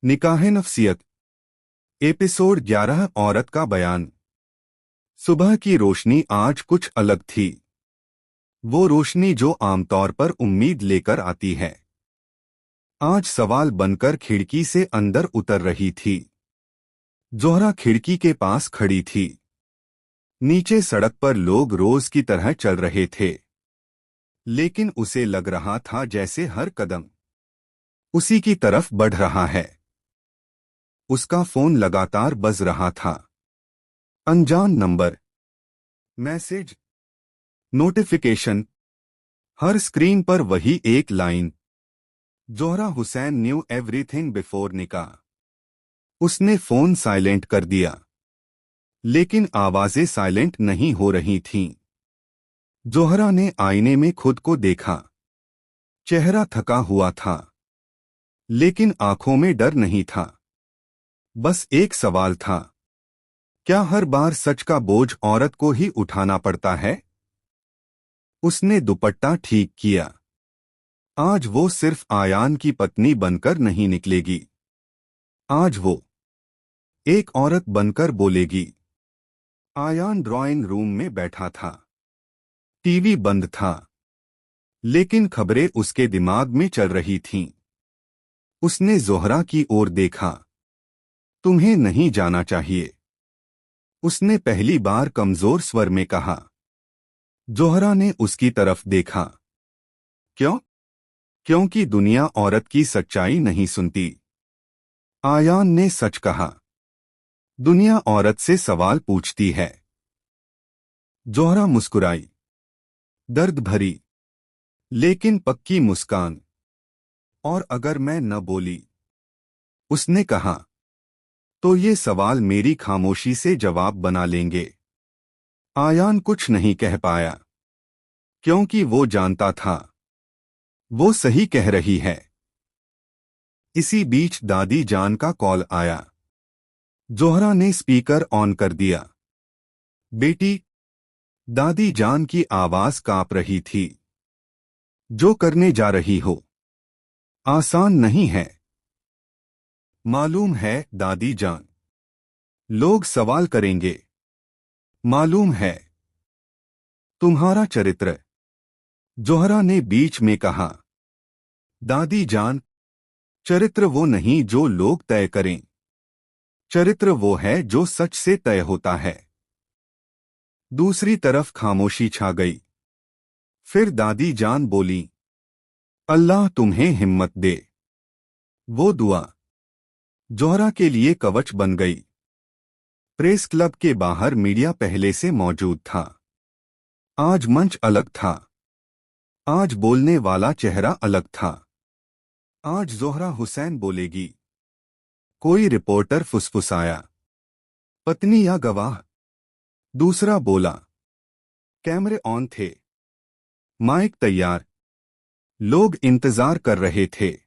निकाह नफ्सियत एपिसोड 11 औरत का बयान। सुबह की रोशनी आज कुछ अलग थी। वो रोशनी जो आमतौर पर उम्मीद लेकर आती है, आज सवाल बनकर खिड़की से अंदर उतर रही थी। जोहरा खिड़की के पास खड़ी थी। नीचे सड़क पर लोग रोज की तरह चल रहे थे, लेकिन उसे लग रहा था जैसे हर कदम उसी की तरफ बढ़ रहा है। उसका फोन लगातार बज रहा था। अनजान नंबर, मैसेज, नोटिफिकेशन, हर स्क्रीन पर वही एक line, Zohra Hussain new everything before निकाह। उसने फोन साइलेंट कर दिया, लेकिन आवाजें साइलेंट नहीं हो रही थीं। जोहरा ने आईने में खुद को देखा। चेहरा थका हुआ था, लेकिन आंखों में डर नहीं था। बस एक सवाल था, क्या हर बार सच का बोझ औरत को ही उठाना पड़ता है? उसने दुपट्टा ठीक किया। आज वो सिर्फ आयान की पत्नी बनकर नहीं निकलेगी, आज वो एक औरत बनकर बोलेगी। आयान ड्राइंग रूम में बैठा था। टीवी बंद था, लेकिन खबरें उसके दिमाग में चल रही थीं। उसने जोहरा की ओर देखा। तुम्हें नहीं जाना चाहिए, उसने पहली बार कमजोर स्वर में कहा। जोहरा ने उसकी तरफ देखा। क्यों? क्योंकि दुनिया औरत की सच्चाई नहीं सुनती। आयान ने सच कहा। दुनिया औरत से सवाल पूछती है। जोहरा मुस्कुराई, दर्द भरी लेकिन पक्की मुस्कान। और अगर मैं न बोली, उसने कहा, तो ये सवाल मेरी खामोशी से जवाब बना लेंगे। आयान कुछ नहीं कह पाया, क्योंकि वो जानता था वो सही कह रही है। इसी बीच दादी जान का कॉल आया। जोहरा ने स्पीकर ऑन कर दिया। बेटी, दादी जान की आवाज कांप रही थी। जो करने जा रही हो आसान नहीं है। मालूम है दादी जान, लोग सवाल करेंगे। मालूम है तुम्हारा चरित्र, जोहरा ने बीच में कहा। दादी जान, चरित्र वो नहीं जो लोग तय करें, चरित्र वो है जो सच से तय होता है। दूसरी तरफ खामोशी छा गई। फिर दादी जान बोली, अल्लाह तुम्हें हिम्मत दे। वो दुआ जोहरा के लिए कवच बन गई। प्रेस क्लब के बाहर मीडिया पहले से मौजूद था। आज मंच अलग था। आज बोलने वाला चेहरा अलग था। आज जोहरा हुसैन बोलेगी। कोई रिपोर्टर फुसफुसाया, पत्नी या गवाह? दूसरा बोला। कैमरे ऑन थे, माइक तैयार, लोग इंतजार कर रहे थे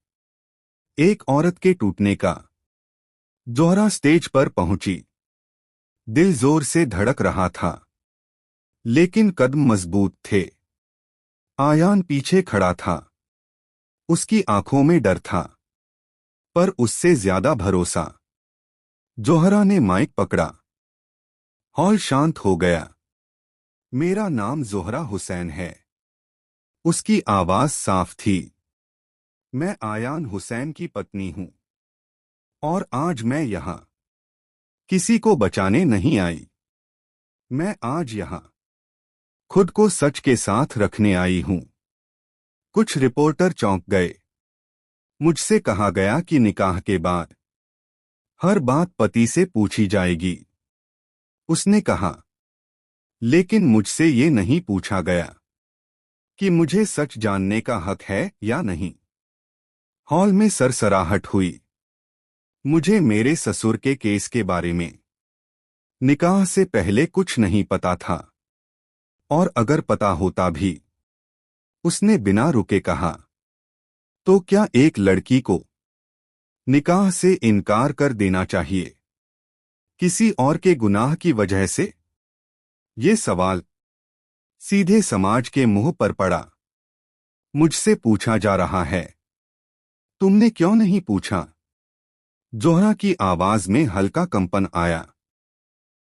एक औरत के टूटने का। जोहरा स्टेज पर पहुंची। दिल जोर से धड़क रहा था, लेकिन कदम मजबूत थे। आयान पीछे खड़ा था। उसकी आंखों में डर था, पर उससे ज्यादा भरोसा। जोहरा ने माइक पकड़ा। हॉल शांत हो गया। मेरा नाम जोहरा हुसैन है। उसकी आवाज साफ थी। मैं आयान हुसैन की पत्नी हूं, और आज मैं यहां किसी को बचाने नहीं आई। मैं आज यहां खुद को सच के साथ रखने आई हूं। कुछ रिपोर्टर चौंक गए। मुझसे कहा गया कि निकाह के बाद हर बात पति से पूछी जाएगी, उसने कहा। लेकिन मुझसे ये नहीं पूछा गया कि मुझे सच जानने का हक है या नहीं। हॉल में सरसराहट हुई। मुझे मेरे ससुर के केस के बारे में निकाह से पहले कुछ नहीं पता था, और अगर पता होता भी, उसने बिना रुके कहा, तो क्या एक लड़की को निकाह से इनकार कर देना चाहिए किसी और के गुनाह की वजह से? ये सवाल सीधे समाज के मुंह पर पड़ा। मुझसे पूछा जा रहा है, तुमने क्यों नहीं पूछा? जोहरा की आवाज में हल्का कंपन आया,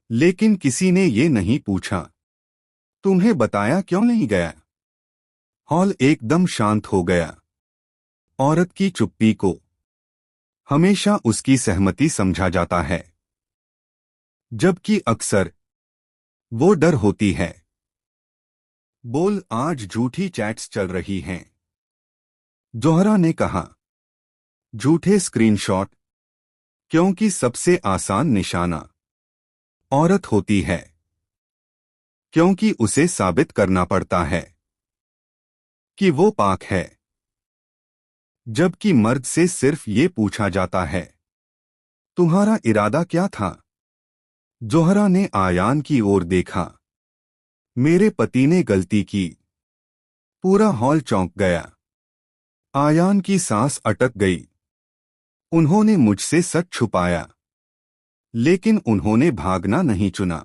लेकिन किसी ने ये नहीं पूछा, तुम्हें बताया क्यों नहीं गया? हॉल एकदम शांत हो गया। औरत की चुप्पी को हमेशा उसकी सहमति समझा जाता है, जबकि अक्सर वो डर होती है। बोल, आज झूठी चैट्स चल रही हैं, जोहरा ने कहा। झूठे स्क्रीनशॉट, क्योंकि सबसे आसान निशाना औरत होती है, क्योंकि उसे साबित करना पड़ता है कि वो पाक है, जबकि मर्द से सिर्फ ये पूछा जाता है, तुम्हारा इरादा क्या था? जोहरा ने आयान की ओर देखा। मेरे पति ने गलती की। पूरा हॉल चौंक गया। आयान की सांस अटक गई। उन्होंने मुझसे सच छुपाया, लेकिन उन्होंने भागना नहीं चुना।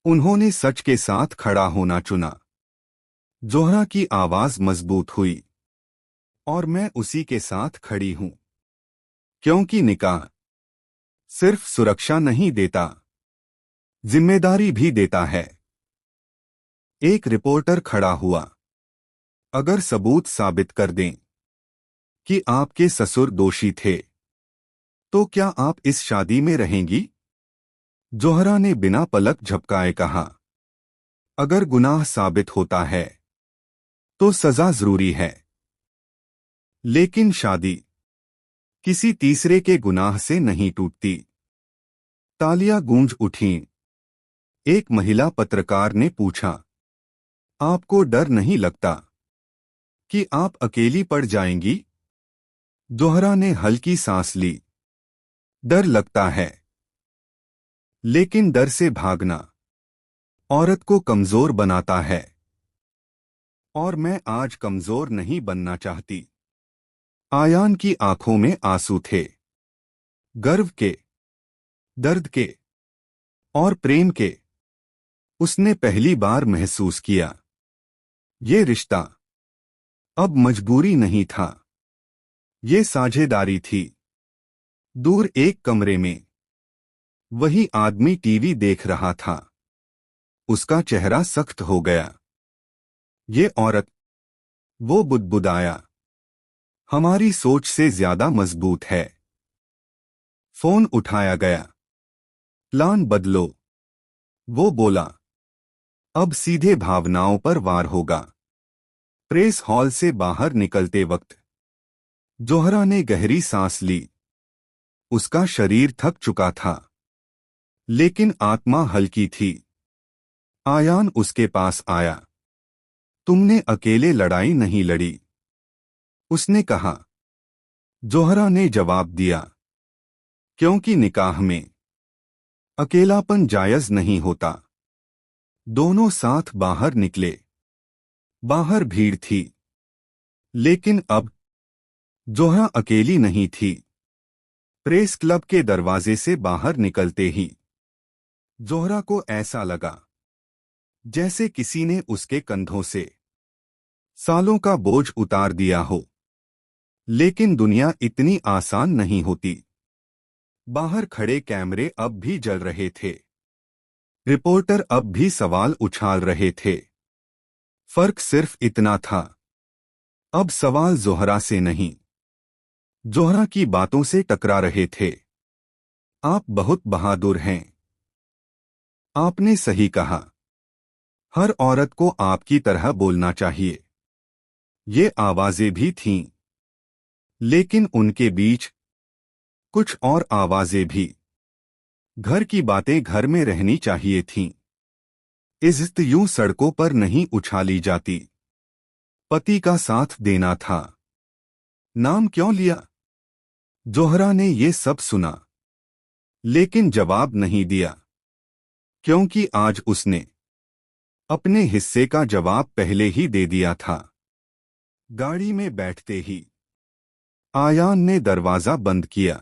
उन्होंने सच के साथ खड़ा होना चुना। जोहरा की आवाज मजबूत हुई। और मैं उसी के साथ खड़ी हूं, क्योंकि निकाह सिर्फ सुरक्षा नहीं देता, जिम्मेदारी भी देता है। एक रिपोर्टर खड़ा हुआ। अगर सबूत साबित कर दें कि आपके ससुर दोषी थे, तो क्या आप इस शादी में रहेंगी? जोहरा ने बिना पलक झपकाए कहा। अगर गुनाह साबित होता है तो सजा जरूरी है, लेकिन शादी किसी तीसरे के गुनाह से नहीं टूटती। तालियां गूंज उठीं। एक महिला पत्रकार ने पूछा, आपको डर नहीं लगता कि आप अकेली पड़ जाएंगी? जोहरा ने हल्की सांस ली। डर लगता है, लेकिन डर से भागना औरत को कमजोर बनाता है, और मैं आज कमजोर नहीं बनना चाहती। आयान की आंखों में आंसू थे, गर्व के, दर्द के और प्रेम के। उसने पहली बार महसूस किया, ये रिश्ता अब मजबूरी नहीं था, ये साझेदारी थी। दूर एक कमरे में वही आदमी टीवी देख रहा था। उसका चेहरा सख्त हो गया। ये औरत, वो बुदबुदाया, हमारी सोच से ज्यादा मजबूत है। फोन उठाया गया। प्लान बदलो, वो बोला। अब सीधे भावनाओं पर वार होगा। प्रेस हॉल से बाहर निकलते वक्त जोहरा ने गहरी सांस ली। उसका शरीर थक चुका था, लेकिन आत्मा हल्की थी। आयान उसके पास आया। तुमने अकेले लड़ाई नहीं लड़ी, उसने कहा। जोहरा ने जवाब दिया, क्योंकि निकाह में अकेलापन जायज नहीं होता। दोनों साथ बाहर निकले। बाहर भीड़ थी, लेकिन अब जोहरा अकेली नहीं थी। प्रेस क्लब के दरवाजे से बाहर निकलते ही जोहरा को ऐसा लगा जैसे किसी ने उसके कंधों से सालों का बोझ उतार दिया हो। लेकिन दुनिया इतनी आसान नहीं होती। बाहर खड़े कैमरे अब भी जल रहे थे। रिपोर्टर अब भी सवाल उछाल रहे थे। फर्क सिर्फ इतना था, अब सवाल जोहरा से नहीं, जोहरा की बातों से टकरा रहे थे। आप बहुत बहादुर हैं। आपने सही कहा। हर औरत को आपकी तरह बोलना चाहिए। ये आवाजें भी थीं, लेकिन उनके बीच कुछ और आवाजें भी। घर की बातें घर में रहनी चाहिए थीं। इज्जत यूं सड़कों पर नहीं उछाली जाती। पति का साथ देना था। नाम क्यों लिया? जोहरा ने ये सब सुना, लेकिन जवाब नहीं दिया, क्योंकि आज उसने अपने हिस्से का जवाब पहले ही दे दिया था। गाड़ी में बैठते ही आयान ने दरवाजा बंद किया।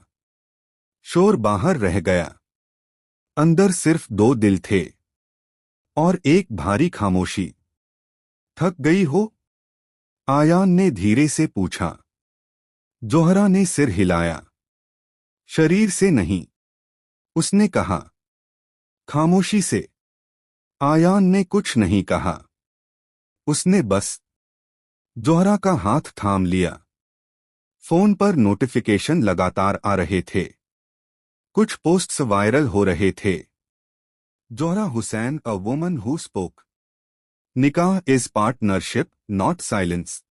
शोर बाहर रह गया। अंदर सिर्फ दो दिल थे और एक भारी खामोशी। थक गई हो? आयान ने धीरे से पूछा। जोहरा ने सिर हिलाया। शरीर से नहीं, उसने कहा। खामोशी से। आयान ने कुछ नहीं कहा। उसने बस जोहरा का हाथ थाम लिया। फोन पर नोटिफिकेशन लगातार आ रहे थे। कुछ पोस्ट्स वायरल हो रहे थे। Zohra Hussain, a woman who spoke. Nikah is partnership, not silence.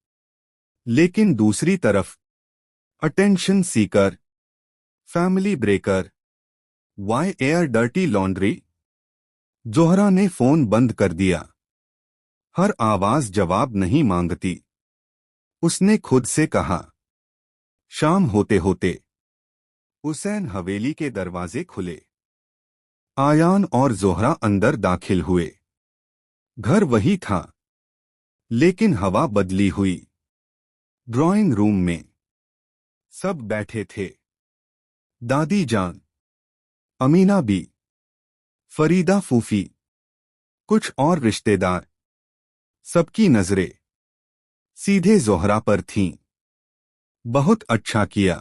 लेकिन दूसरी तरफ attention seeker, family breaker, why air dirty laundry. Zohra ने फोन बंद कर दिया। हर आवाज जवाब नहीं मांगती। उसने खुद से कहा। शाम होते होते हुसैन हवेली के दरवाजे खुले। आयान और जोहरा अंदर दाखिल हुए। घर वही था, लेकिन हवा बदली हुई। ड्राइंग रूम में सब बैठे थे। दादी जान, अमीना बी, फरीदा फूफी, कुछ और रिश्तेदार। सबकी नजरें सीधे जोहरा पर थीं। बहुत अच्छा किया,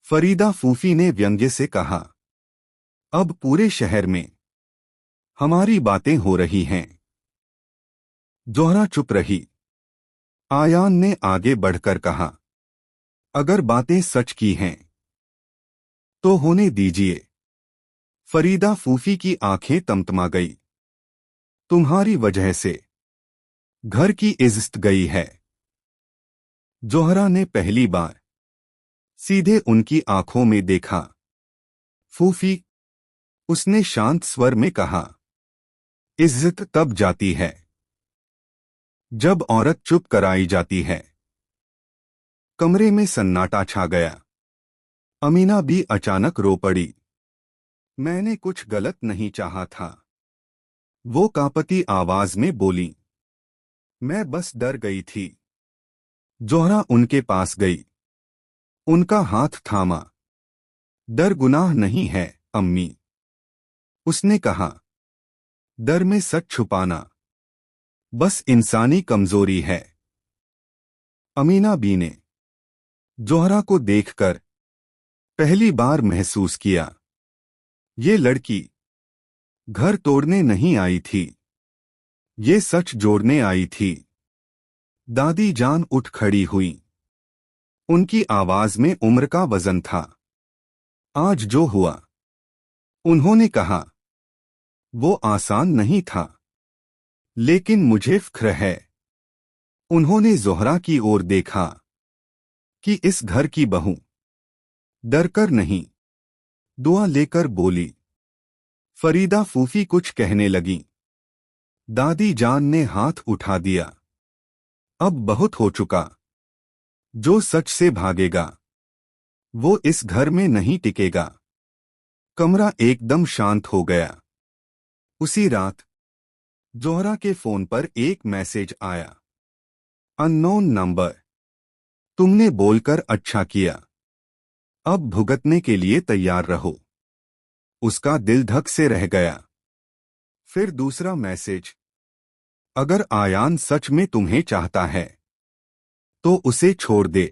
फरीदा फूफी ने व्यंग्य से कहा। अब पूरे शहर में हमारी बातें हो रही हैं। जोहरा चुप रही। आयान ने आगे बढ़कर कहा, अगर बातें सच की हैं तो होने दीजिए। फरीदा फूफी की आंखें तमतमा गई। तुम्हारी वजह से घर की इज्जत गई है। जोहरा ने पहली बार सीधे उनकी आंखों में देखा। फूफी, उसने शांत स्वर में कहा, इज्जत तब जाती है जब औरत चुप कराई जाती है। कमरे में सन्नाटा छा गया। अमीना भी अचानक रो पड़ी। मैंने कुछ गलत नहीं चाहा था, वो कांपती आवाज में बोली। मैं बस डर गई थी। जोहरा उनके पास गई। उनका हाथ थामा। डर गुनाह नहीं है, अम्मी, उसने कहा। डर में सच छुपाना बस इंसानी कमजोरी है। अमीना बी ने जोहरा को देखकर पहली बार महसूस किया, ये लड़की घर तोड़ने नहीं आई थी, ये सच जोड़ने आई थी। दादी जान उठ खड़ी हुई। उनकी आवाज में उम्र का वजन था। आज जो हुआ, उन्होंने कहा, वो आसान नहीं था, लेकिन मुझे फ़ख्र है। उन्होंने जोहरा की ओर देखा कि इस घर की बहू डरकर नहीं, दुआ लेकर बोली। फरीदा फूफी कुछ कहने लगी। दादी जान ने हाथ उठा दिया। अब बहुत हो चुका। जो सच से भागेगा वो इस घर में नहीं टिकेगा। कमरा एकदम शांत हो गया। उसी रात जोहरा के फोन पर एक मैसेज आया। Unknown number. तुमने बोलकर अच्छा किया। अब भुगतने के लिए तैयार रहो। उसका दिल धक से रह गया। फिर दूसरा मैसेज। अगर आयान सच में तुम्हें चाहता है तो उसे छोड़ दे,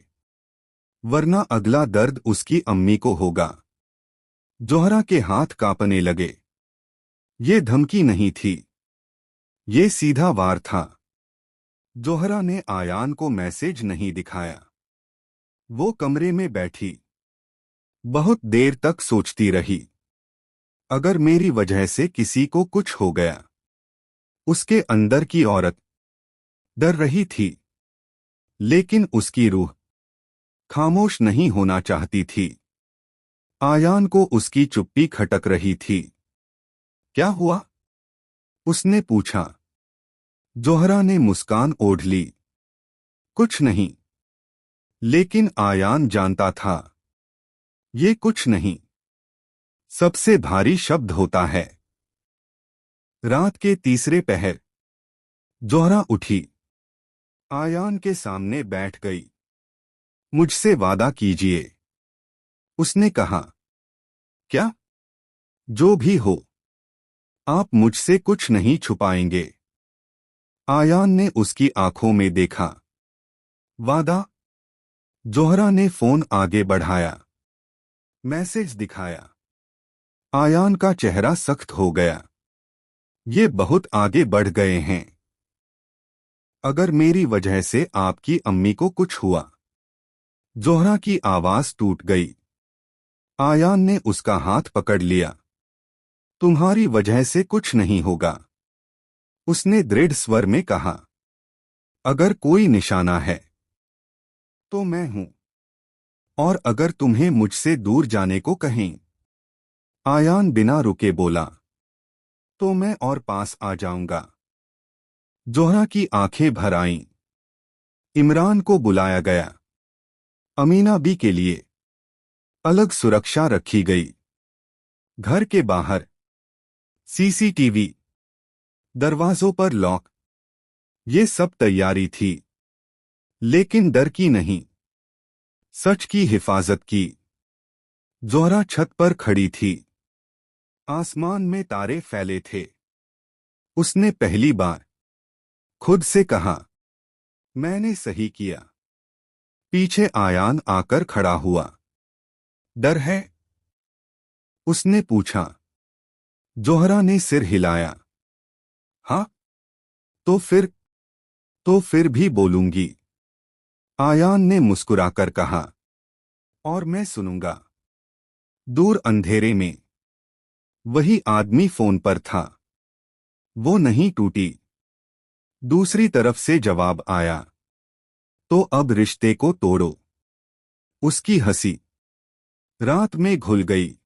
वरना अगला दर्द उसकी अम्मी को होगा। जोहरा के हाथ कांपने लगे। ये धमकी नहीं थी, ये सीधा वार था। जोहरा ने आयान को मैसेज नहीं दिखाया। वो कमरे में बैठी बहुत देर तक सोचती रही। अगर मेरी वजह से किसी को कुछ हो गया। उसके अंदर की औरत डर रही थी, लेकिन उसकी रूह खामोश नहीं होना चाहती थी। आयान को उसकी चुप्पी खटक रही थी। क्या हुआ? उसने पूछा। जोहरा ने मुस्कान ओढ़ ली। कुछ नहीं। लेकिन आयान जानता था, ये कुछ नहीं सबसे भारी शब्द होता है। रात के तीसरे पहर जोहरा उठी। आयान के सामने बैठ गई। मुझसे वादा कीजिए, उसने कहा। क्या? जो भी हो, आप मुझसे कुछ नहीं छुपाएंगे। आयान ने उसकी आंखों में देखा। वादा? जोहरा ने फोन आगे बढ़ाया। मैसेज दिखाया। आयान का चेहरा सख्त हो गया। ये बहुत आगे बढ़ गए हैं। अगर मेरी वजह से आपकी अम्मी को कुछ हुआ। जोहरा की आवाज टूट गई। आयान ने उसका हाथ पकड़ लिया। तुम्हारी वजह से कुछ नहीं होगा, उसने दृढ़ स्वर में कहा। अगर कोई निशाना है तो मैं हूं, और अगर तुम्हें मुझसे दूर जाने को कहें, आयान बिना रुके बोला, तो मैं और पास आ जाऊंगा। जोहरा की आंखें भर आईं। इमरान को बुलाया गया। अमीना बी के लिए अलग सुरक्षा रखी गई। घर के बाहर सीसीटीवी, दरवाजों पर लॉक। ये सब तैयारी थी, लेकिन डर की नहीं, सच की हिफाजत की। जोहरा छत पर खड़ी थी। आसमान में तारे फैले थे। उसने पहली बार खुद से कहा, मैंने सही किया। पीछे आयान आकर खड़ा हुआ। डर है? उसने पूछा। जोहरा ने सिर हिलाया। हाँ, तो फिर तो फिर भी बोलूंगी, आयान ने मुस्कुराकर कहा। और मैं सुनूंगा। दूर अंधेरे में वही आदमी फोन पर था। वो नहीं टूटी। दूसरी तरफ से जवाब आया, तो अब रिश्ते को तोड़ो। उसकी हंसी रात में घुल गई।